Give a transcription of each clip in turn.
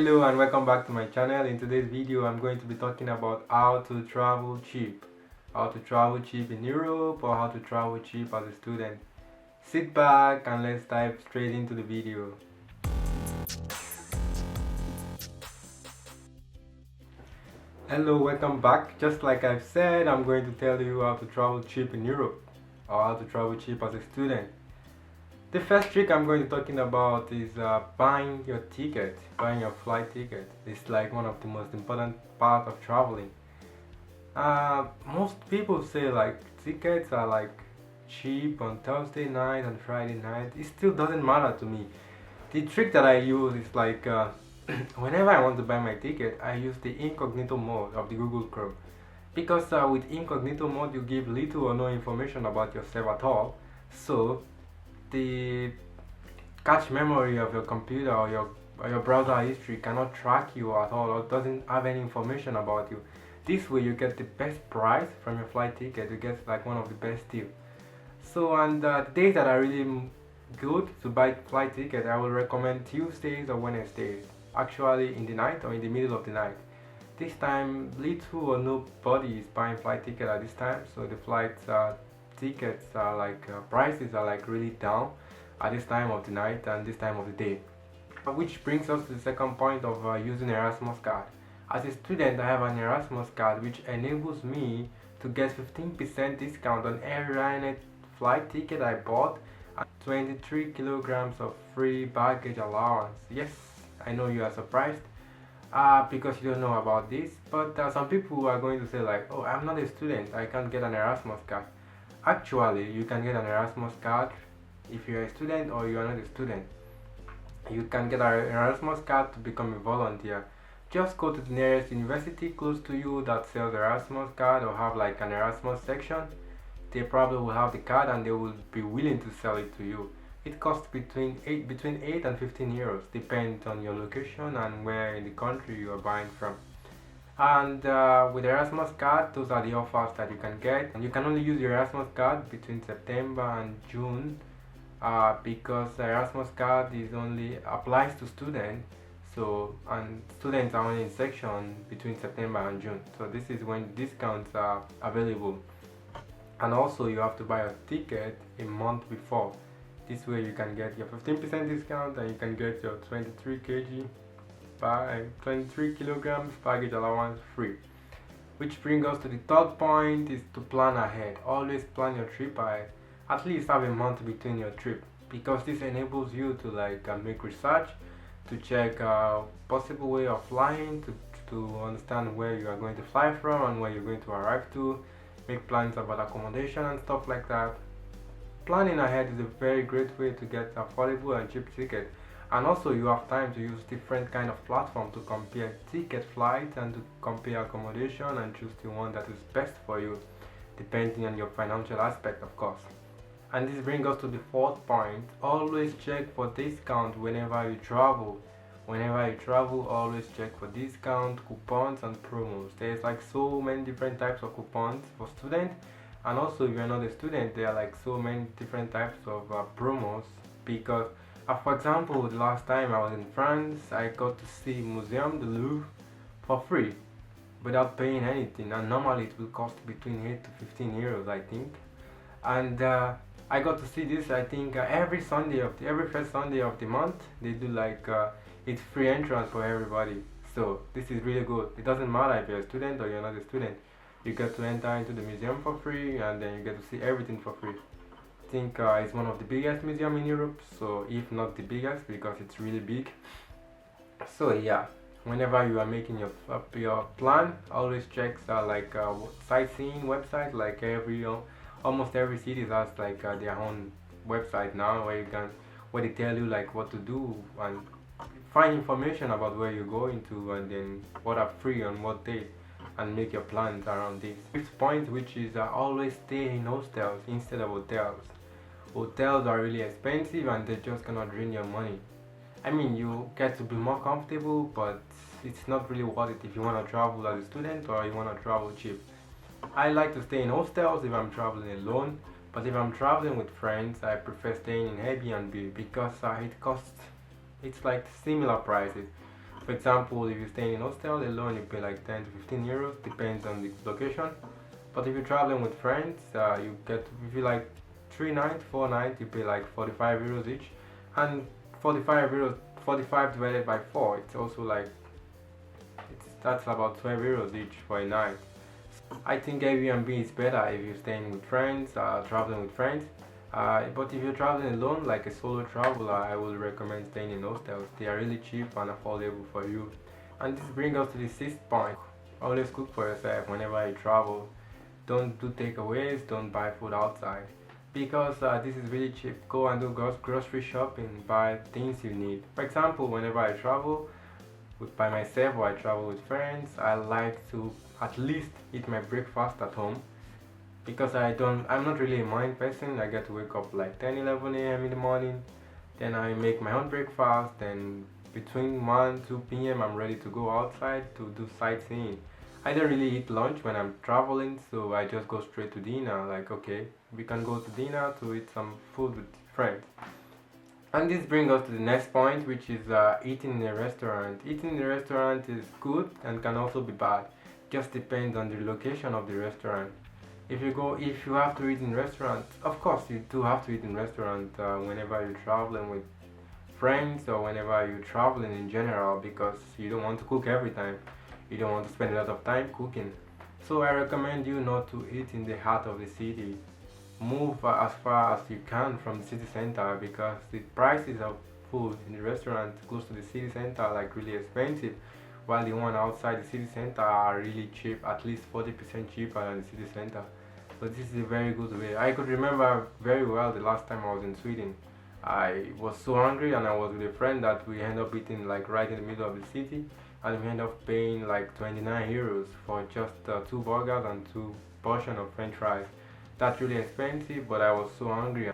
Hello and welcome back to my channel. In today's video I'm going to be talking about how to travel cheap. How to travel cheap in Europe or how to travel cheap as a student. Sit back and let's dive straight into the video. Hello, welcome back. Just like I've said, I'm going to tell you how to travel cheap in Europe or how to travel cheap as a student. The first trick I'm going to be talking about is buying your ticket, buying your flight ticket. It's like one of the most important parts of traveling. Most people say like tickets are like cheap on Thursday night and Friday night. It still doesn't matter to me. The trick that I use is like whenever I want to buy my ticket, I use the incognito mode of the Google Chrome. Because with incognito mode you give little or no information about yourself at all. So the cache memory of your computer or your browser history cannot track you at all or doesn't have any information about you. This way you get the best price from your flight ticket. You get like one of the best deals. So and the days that are really good to buy flight ticket, I will recommend Tuesdays or Wednesdays, actually in the night or in the middle of the night. This time little or nobody is buying flight ticket at this time, so the flight tickets are like prices are like really down at this time of the night and this time of the day. Which brings us to the second point of using Erasmus Card. As a student, I have an Erasmus Card which enables me to get 15% discount on every Ryanair flight ticket I bought and 23 kilograms of free baggage allowance. Yes, I know you are surprised because you don't know about this, but some people are going to say like, oh, I'm not a student, I can't get an Erasmus Card. Actually, you can get an Erasmus Card if you're a student or you are not a student. You can get an Erasmus Card to become a volunteer. Just go to the nearest university close to you that sells Erasmus Card or have like an Erasmus section. They probably will have the card and they will be willing to sell it to you. It costs between 8 and 15 euros, depends on your location and where in the country you are buying from. And with Erasmus Card, those are the offers that you can get. And you can only use your Erasmus Card between September and June because the Erasmus Card is only applies to students. So and students are only in section between September and June. So this is when discounts are available. And also you have to buy a ticket a month before. This way you can get your 15% discount and you can get your 23 kilograms baggage allowance free. Which brings us to the third point, is to plan ahead. Always plan your trip ahead. At least have a month between your trip, because this enables you to like make research, to check possible way of flying, to understand where you are going to fly from and where you're going to arrive to, make plans about accommodation and stuff like that. Planning ahead is a very great way to get affordable and cheap tickets. And also you have time to use different kind of platform to compare ticket flights and to compare accommodation and choose the one that is best for you, depending on your financial aspect, of course. And this brings us to the fourth point. Always check for discount whenever you travel. Whenever you travel, always check for discount, coupons and promos. There's like so many different types of coupons for students, and also if you're not a student, there are like so many different types of promos. Because for example, the last time I was in France, I got to see Museum the Louvre for free without paying anything, and normally it will cost between 8 to 15 euros, I think. And I got to see this, I think every first Sunday of the month they do like it's free entrance for everybody. So this is really good. It doesn't matter if you're a student or you're not a student, you get to enter into the museum for free and then you get to see everything for free. I think it's one of the biggest museum in Europe, so if not the biggest, because it's really big. So yeah, whenever you are making your plan, always check like sightseeing website. Like almost every city has like their own website now where they tell you like what to do and find information about where you're going to and then what are free on what day, and make your plans around this. Fifth point, which is always stay in hostels instead of hotels. Hotels are really expensive and they're just gonna drain your money. I mean, you get to be more comfortable, but it's not really worth it if you want to travel as a student or you want to travel cheap. I like to stay in hostels if I'm traveling alone, but if I'm traveling with friends, I prefer staying in Airbnb because it's like similar prices. For example, if you stay in hostel alone, you pay like 10 to 15 euros, depends on the location. But if you're traveling with friends, you get, if you like 3 nights, 4 nights, you pay like 45 euros each, and 45 euros, 45 divided by 4, it's also like, that's about 12 euros each for a night. I think Airbnb is better if you're staying with friends, traveling with friends. But if you're traveling alone, like a solo traveler, I would recommend staying in hostels. They are really cheap and affordable for you. And this brings us to the sixth point. Always cook for yourself whenever you travel. Don't do takeaways, don't buy food outside. Because this is really cheap. Go and do grocery shopping, buy things you need. For example, whenever I travel, by myself or I travel with friends, I like to at least eat my breakfast at home because I'm not really a morning person. I get to wake up like 10 11 a.m. in the morning, then I make my own breakfast, then between 1 2 p.m. I'm ready to go outside to do sightseeing. I don't really eat lunch when I'm traveling, so I just go straight to dinner. Like, okay, we can go to dinner to eat some food with friends. And this brings us to the next point, which is eating in a restaurant. Eating in a restaurant is good and can also be bad. Just depends on the location of the restaurant. If you have to eat in restaurant, of course you do have to eat in restaurant whenever you're traveling with friends or whenever you're traveling in general, because you don't want to cook every time. You don't want to spend a lot of time cooking. So I recommend you not to eat in the heart of the city. Move as far as you can from the city center, because the prices of food in the restaurant close to the city center are like really expensive, while the one outside the city center are really cheap, at least 40% cheaper than the city center. So this is a very good way. I could remember very well the last time I was in Sweden. I was so hungry and I was with a friend that we ended up eating like right in the middle of the city, and we ended up paying like 29 euros for just two burgers and two portion of french fries. That's really expensive, but I was so hungry.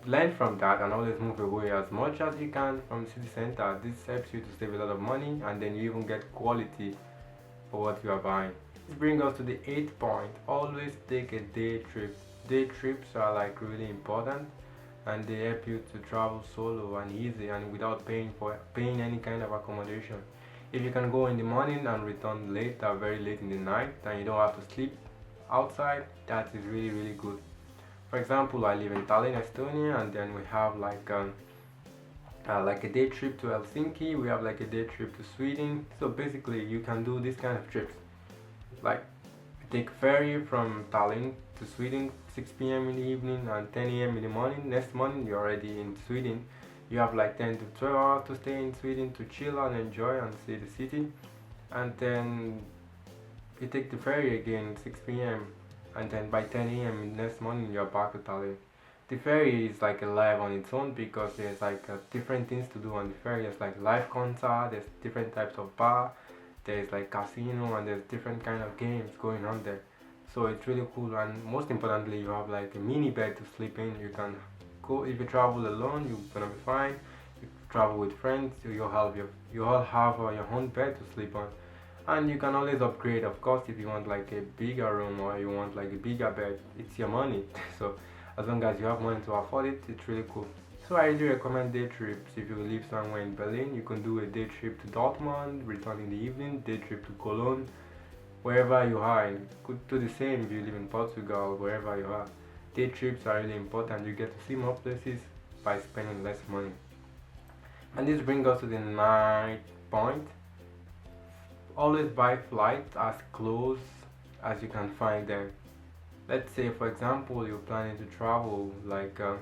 Learn from that and always move away as much as you can from the city center. This helps you to save a lot of money, and then you even get quality for what you are buying. This brings us to the eighth point. Always take a day trip. Day trips are like really important, and they help you to travel solo and easy and without paying any kind of accommodation. If you can go in the morning and return late or very late in the night, and you don't have to sleep outside, that is really good. For example, I live in Tallinn, Estonia, and then we have like a day trip to Helsinki. We have like a day trip to Sweden. So basically, you can do this kind of trips. Like, you take ferry from Tallinn to Sweden 6 p.m. in the evening and 10 a.m. in the morning. Next morning, you're already in Sweden. You have like 10 to 12 hours to stay in Sweden to chill and enjoy and see the city. And then you take the ferry again 6 p.m. and then by 10 a.m. next morning you're back to Tallinn. The ferry is like a live on its own, because there's like different things to do on the ferry. There's like live concert, there's different types of bar, there's like casino, and there's different kind of games going on there. So it's really cool, and most importantly, you have like a mini bed to sleep in. You can go, if you travel alone, you're gonna be fine. If you travel with friends, you all have your own bed to sleep on. And you can always upgrade, of course, if you want like a bigger room or you want like a bigger bed. It's your money. So as long as you have money to afford it, it's really cool. So I really recommend day trips. If you live somewhere in Berlin, you can do a day trip to Dortmund, return in the evening, day trip to Cologne, wherever you are. And you could do the same if you live in Portugal, wherever you are. Day trips are really important. You get to see more places by spending less money. And this brings us to the ninth point. Always buy flights as close as you can find them. Let's say, for example, you're planning to travel like you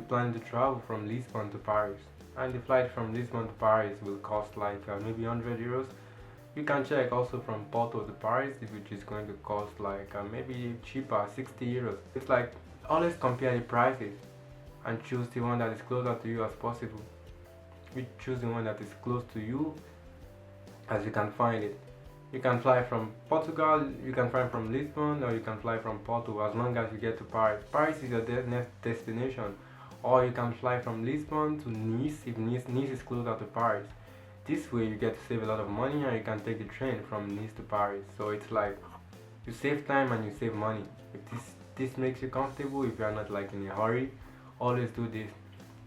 plan to travel from Lisbon to Paris, and the flight from Lisbon to Paris will cost like maybe 100 euros. You can check also from Porto to Paris, which is going to cost like maybe cheaper, 60 euros. It's like, always compare the prices and choose the one that is closer to you as possible. You choose the one that is close to you as you can find it. You can fly from Portugal, you can fly from Lisbon, or you can fly from Porto, as long as you get to Paris. Paris is your next destination. Or you can fly from Lisbon to Nice if Nice is closer to Paris. This way you get to save a lot of money, and you can take the train from Nice to Paris. So it's like, you save time and you save money. If this makes you comfortable, if you are not like in a hurry, always do this.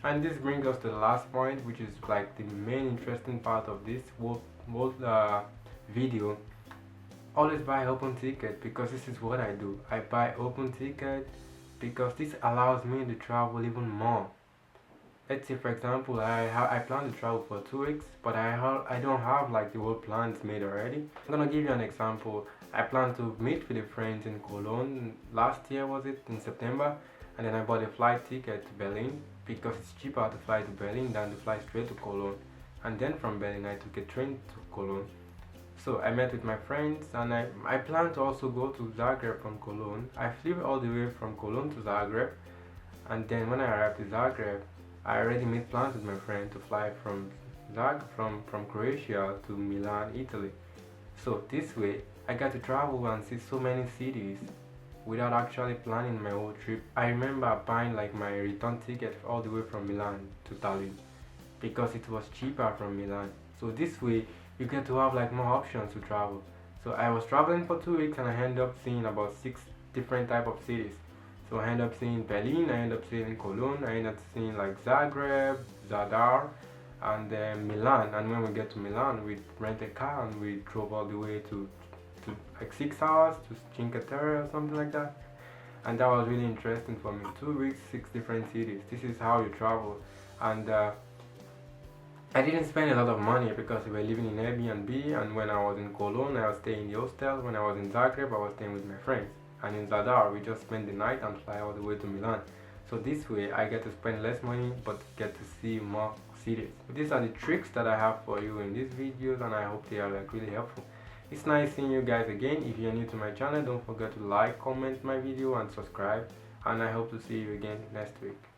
And this brings us to the last point, which is like the main interesting part of this whole video. Always buy open ticket, because this is what I do. I buy open ticket because this allows me to travel even more. Let's say, for example, I plan to travel for 2 weeks, but I don't have like the whole plans made already. I'm gonna give you an example. I plan to meet with a friend in Cologne last year, was it in September, and then I bought a flight ticket to Berlin because it's cheaper to fly to Berlin than to fly straight to Cologne. And then from Berlin I took a train to Cologne. So I met with my friends, and I plan to also go to Zagreb from Cologne. I flew all the way from Cologne to Zagreb, and then when I arrived in Zagreb, I already made plans with my friend to fly from from Croatia to Milan, Italy. So this way I got to travel and see so many cities without actually planning my whole trip. I remember buying like my return ticket all the way from Milan to Tallinn because it was cheaper from Milan. So this way you get to have like more options to travel. So I was traveling for 2 weeks, and I ended up seeing about 6 different type of cities. So I ended up seeing Berlin, I ended up seeing Cologne, I ended up seeing like Zagreb, Zadar, and then Milan. And when we get to Milan, we rent a car and we drove all the way to like 6 hours to Cinque Terre or something like that. And that was really interesting for me. 2 weeks, 6 different cities. This is how you travel. And I didn't spend a lot of money because we were living in Airbnb, and when I was in Cologne, I was staying in the hostel. When I was in Zagreb, I was staying with my friends. And in Zadar, we just spent the night and fly all the way to Milan. So this way, I get to spend less money but get to see more cities. So these are the tricks that I have for you in these videos, and I hope they are like really helpful. It's nice seeing you guys again. If you're new to my channel, don't forget to like, comment my video, and subscribe. And I hope to see you again next week.